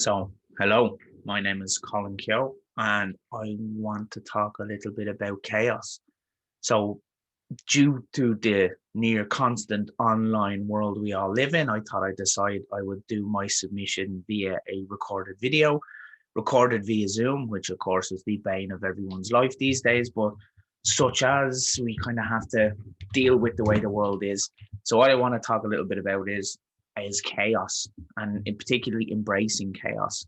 Hello, my name is Colin Keogh, and I want to talk a little bit about chaos. So, due to the near constant online world we all live in, I thought I'd decide I would do my submission via a recorded video, recorded via Zoom, which of course is the bane of everyone's life these days, but such as we kind of have to deal with the way the world is. So what I want to talk a little bit about is chaos and in particularly embracing chaos.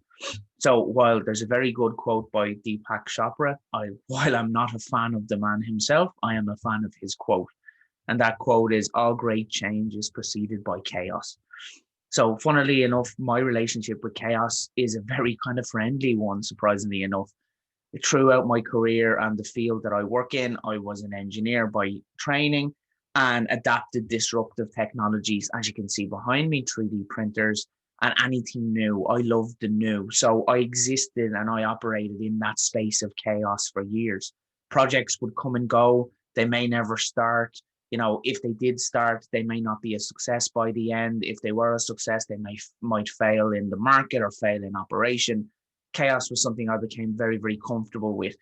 So while there's a very good quote by Deepak Chopra, while I'm not a fan of the man himself, I am a fan of his quote. And that quote is all great change is preceded by chaos. So funnily enough, my relationship with chaos is a very kind of friendly one, surprisingly enough. Throughout my career and the field that I work in, I was an engineer by training and adapted disruptive technologies, as you can see behind me, 3D printers and anything new. I loved the new. So I existed and I operated in that space of chaos for years. Projects would come and go. They may never start. If they did start, they may not be a success by the end. If they were a success, they might fail in the market or fail in operation. Chaos was something I became very, very comfortable with.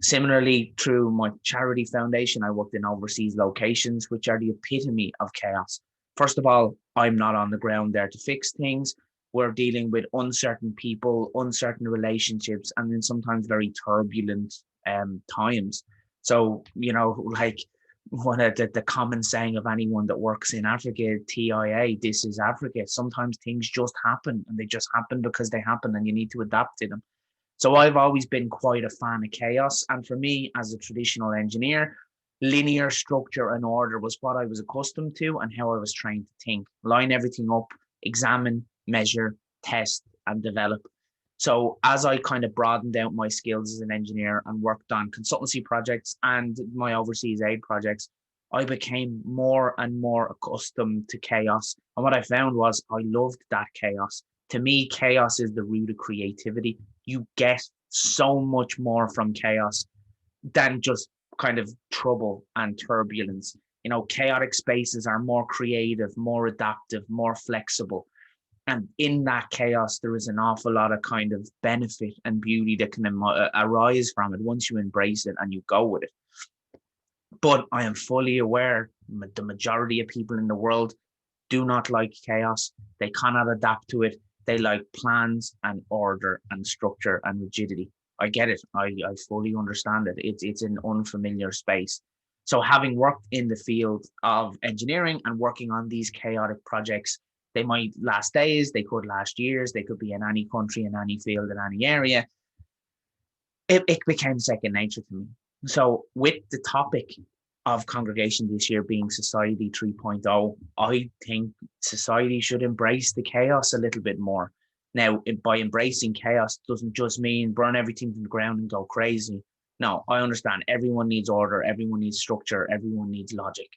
Similarly, through my charity foundation, I worked in overseas locations, which are the epitome of chaos. First of all, I'm not on the ground there to fix things. We're dealing with uncertain people, uncertain relationships, and then sometimes very turbulent times. So, like one of the common saying of anyone that works in Africa, TIA, this is Africa. Sometimes things just happen and they just happen because they happen and you need to adapt to them. So I've always been quite a fan of chaos. And for me, as a traditional engineer, linear structure and order was what I was accustomed to and how I was trained to think. Line everything up, examine, measure, test, and develop. So as I kind of broadened out my skills as an engineer and worked on consultancy projects and my overseas aid projects, I became more and more accustomed to chaos. And what I found was I loved that chaos. To me, chaos is the root of creativity. You get so much more from chaos than just kind of trouble and turbulence. Chaotic spaces are more creative, more adaptive, more flexible. And in that chaos, there is an awful lot of kind of benefit and beauty that can arise from it once you embrace it and you go with it. But I am fully aware the majority of people in the world do not like chaos. They cannot adapt to it. They like plans and order and structure and rigidity. I get it. I fully understand it. It's an unfamiliar space. So having worked in the field of engineering and working on these chaotic projects, they might last days, they could last years, they could be in any country, in any field, in any area. It became second nature to me. So with the topic of congregation this year being Society 3.0, I think society should embrace the chaos a little bit more. Now, by embracing chaos doesn't just mean burn everything to the ground and go crazy. No, I understand everyone needs order, everyone needs structure, everyone needs logic.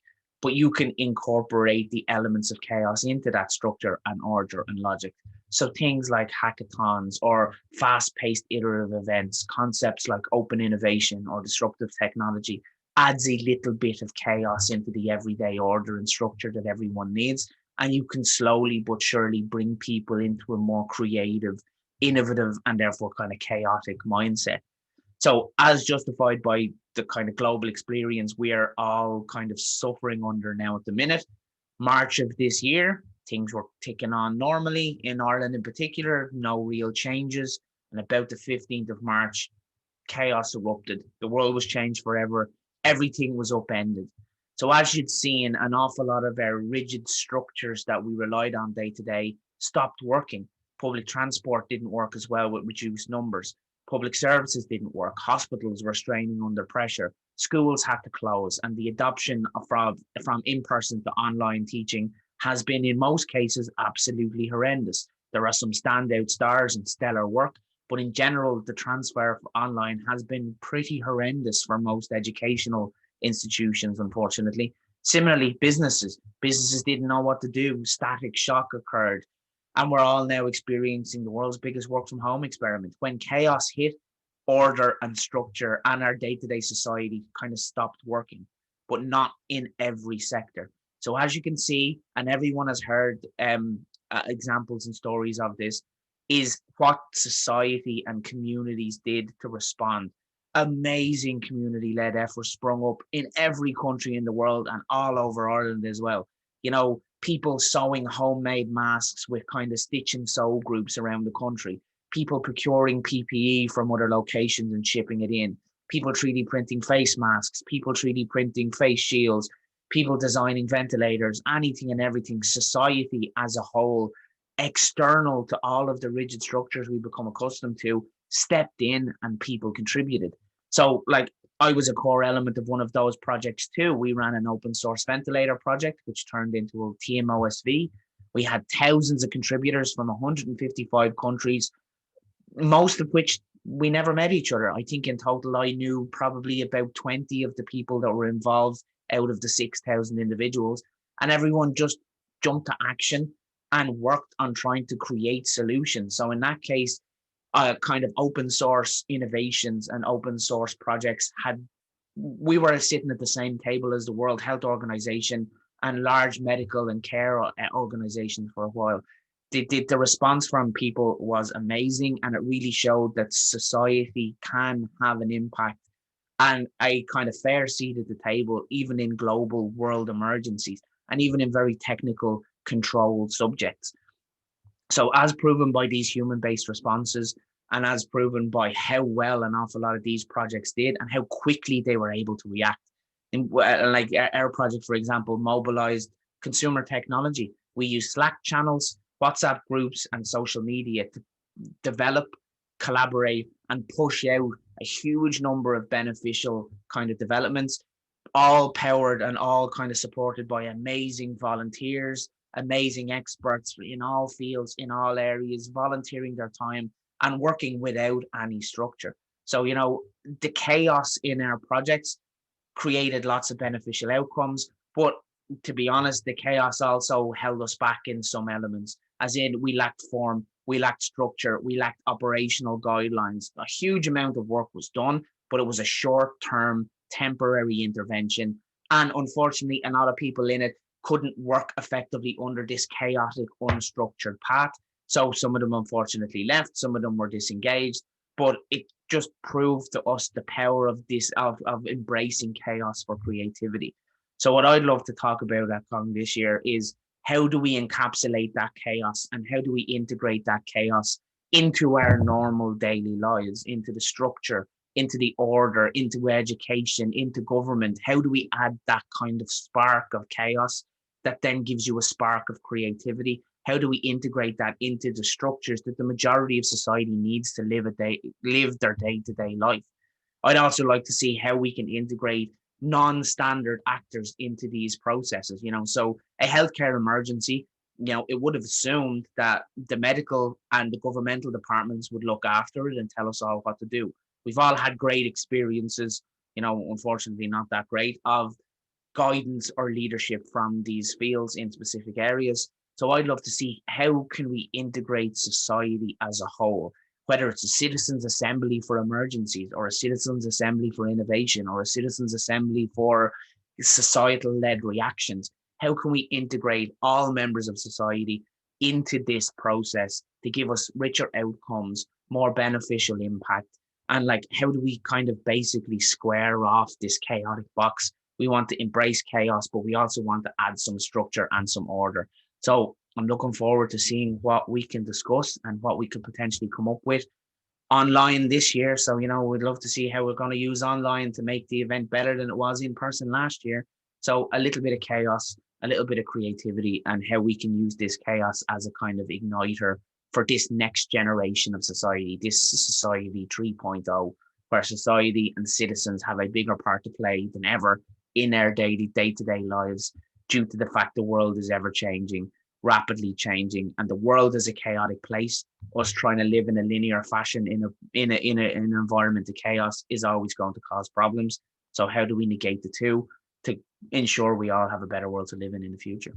But you can incorporate the elements of chaos into that structure and order and logic. So things like hackathons or fast-paced iterative events, concepts like open innovation or disruptive technology adds a little bit of chaos into the everyday order and structure that everyone needs. And you can slowly but surely bring people into a more creative, innovative, and therefore kind of chaotic mindset. So, as justified by the kind of global experience we are all kind of suffering under now at the minute, March of this year, things were ticking on normally in Ireland in particular, no real changes. And about the 15th of March, chaos erupted. The world was changed forever. Everything was upended. So, as you'd seen, an awful lot of our rigid structures that we relied on day to day stopped working. Public transport didn't work as well with reduced numbers. Public services didn't work. Hospitals were straining under pressure. Schools had to close, and the adoption from in-person to online teaching has been, in most cases, absolutely horrendous. There are some standout stars and stellar work, but in general, the transfer online has been pretty horrendous for most educational institutions, unfortunately. Similarly, businesses didn't know what to do. Static shock occurred. And we're all now experiencing the world's biggest work from home experiment. When chaos hit, order and structure and our day-to-day society kind of stopped working, but not in every sector. So as you can see, and everyone has heard examples and stories of this, is what society and communities did to respond. Amazing community-led efforts sprung up in every country in the world and all over Ireland as well. People sewing homemade masks with kind of stitch and sew groups around the country, people procuring PPE from other locations and shipping it in, people 3D printing face masks, people 3D printing face shields, people designing ventilators, anything and everything. Society as a whole, external to all of the rigid structures we become accustomed to, stepped in and people contributed. So, like, I was a core element of one of those projects too. We ran an open source ventilator project, which turned into a TMOSV. We had thousands of contributors from 155 countries, most of which we never met each other. I think in total, I knew probably about 20 of the people that were involved out of the 6,000 individuals. And everyone just jumped to action and worked on trying to create solutions. So in that case, kind of open source innovations and open source projects we were sitting at the same table as the World Health Organization and large medical and care organizations for a while. The response from people was amazing, and it really showed that society can have an impact and a kind of fair seat at the table, even in global world emergencies and even in very technical controlled subjects. So, as proven by these human-based responses, and as proven by how well an awful lot of these projects did and how quickly they were able to react. Like our project, for example, mobilized consumer technology. We use Slack channels, WhatsApp groups, and social media to develop, collaborate, and push out a huge number of beneficial kind of developments, all powered and all kind of supported by amazing volunteers, amazing experts in all fields, in all areas, volunteering their time and working without any structure. So, the chaos in our projects created lots of beneficial outcomes, but to be honest, the chaos also held us back in some elements, as in we lacked form, we lacked structure, we lacked operational guidelines. A huge amount of work was done, but it was a short-term, temporary intervention. And unfortunately, a lot of people in it couldn't work effectively under this chaotic, unstructured path. So some of them unfortunately left, some of them were disengaged, but it just proved to us the power of this, of embracing chaos for creativity. So what I'd love to talk about at Kong this year is how do we encapsulate that chaos and how do we integrate that chaos into our normal daily lives, into the structure, into the order, into education, into government? How do we add that kind of spark of chaos that then gives you a spark of creativity? How do we integrate that into the structures that the majority of society needs to live their day-to-day life? I'd also like to see how we can integrate non-standard actors into these processes. So a healthcare emergency, it would have assumed that the medical and the governmental departments would look after it and tell us all what to do. We've all had great experiences, unfortunately not that great, of guidance or leadership from these fields in specific areas. So I'd love to see how can we integrate society as a whole, whether it's a citizens' assembly for emergencies or a citizens' assembly for innovation or a citizens' assembly for societal-led reactions. How can we integrate all members of society into this process to give us richer outcomes, more beneficial impact? And like, how do we kind of basically square off this chaotic box? We want to embrace chaos, but we also want to add some structure and some order. So I'm looking forward to seeing what we can discuss and what we could potentially come up with online this year. So, we'd love to see how we're going to use online to make the event better than it was in person last year. So a little bit of chaos, a little bit of creativity, and how we can use this chaos as a kind of igniter for this next generation of society, this society 3.0, where society and citizens have a bigger part to play than ever in our day-to-day lives, due to the fact the world is ever changing, rapidly changing, and the world is a chaotic place. Us trying to live in a linear fashion in an environment of chaos is always going to cause problems. So how do we negate the two to ensure we all have a better world to live in the future?